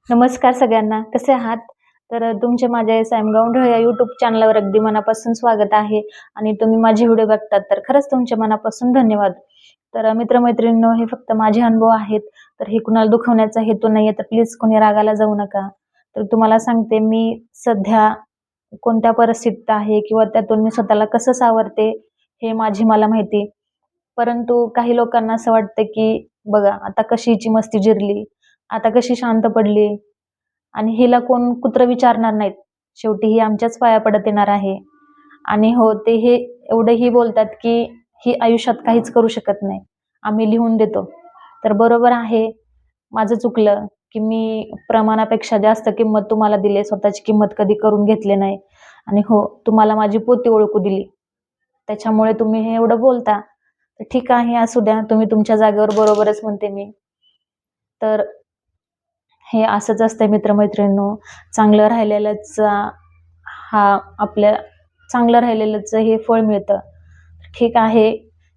नमस्कार सगळ्यांना, कसे आहात? तुमचे माझ्या सायमगाव या यूट्यूब चॅनलवर अगदी मनापासून स्वागत आहे आणि तुम्ही माझे व्हिडिओ बघतात तर खरंच तुमच्या मनापासून धन्यवाद. मित्रमैत्रिणींनो, हे फक्त माझे अनुभव आहेत, तर हे कुणाला दुखवण्याचा हेतू नाहीये, तर प्लीज कोणी रागाला जाऊ नका. तर तुम्हाला सांगते, मी सध्या कोणत्या परिस्थितीत आहे किंवा त्यातून मी स्वतःला कसं सावरते हे मला माहिती. परंतु काही लोकांना असं वाटतं की बघा आता कशी हिची मस्ती जिरली, आता कशी शांत पडली आणि हिला कोण कुत्रं विचारणार नाहीत. शेवटी ही आमच्याच पाया पडत येणार आहे. आणि हो, ते हे एवढंही बोलतात की ही आयुष्यात काहीच करू शकत नाही, आम्ही लिहून देतो. तर बरोबर आहे, माझं चुकलं की मी प्रमाणापेक्षा जास्त किंमत तुम्हाला दिली, स्वतःची किंमत कधी करून घेतली नाही. आणि हो, तुम्हाला माझी पोती ओळखू दिली, त्याच्यामुळे तुम्ही हे एवढं बोलता. तर ठीक आहे, असू द्या, तुम्ही तुमच्या जागेवर बरोबरच म्हणते मी. तर हे असंच असतं मित्रमैत्रिणींनो, चांगलं राहिलेलंच आपल्या चांगलं राहिलेलंच हे फळ मिळतं. ठीक आहे,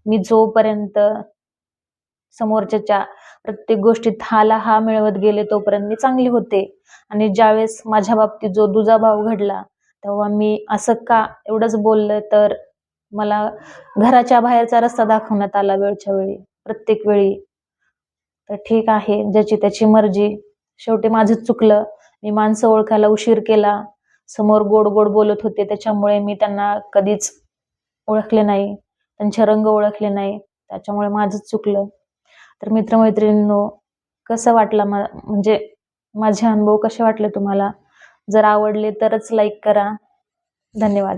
मी जोपर्यंत समोरच्याच्या प्रत्येक गोष्टीत हा मिळवत गेले तोपर्यंत मी चांगली होते. आणि ज्यावेळेस माझ्या बाबतीत जो दुजाभाव घडला, तेव्हा मी असं का एवढंच बोललं, तर मला घराच्या बाहेरचा रस्ता दाखवण्यात आला वेळच्या वेळी, प्रत्येक वेळी. तर ठीक आहे, ज्याची त्याची मर्जी. शेवटी माझंच चुकलं, मी माणसं ओळखायला उशीर केला. समोर गोड गोड बोलत होते, त्याच्यामुळे मी त्यांना कधीच ओळखले नाही, त्यांचे रंग ओळखले नाही, त्याच्यामुळे माझंच चुकलं. तर मित्रमैत्रिणींनो, कसं वाटलं म्हणजे माझे अनुभव कसे वाटले तुम्हाला? जर आवडले तरच लाईक करा. धन्यवाद.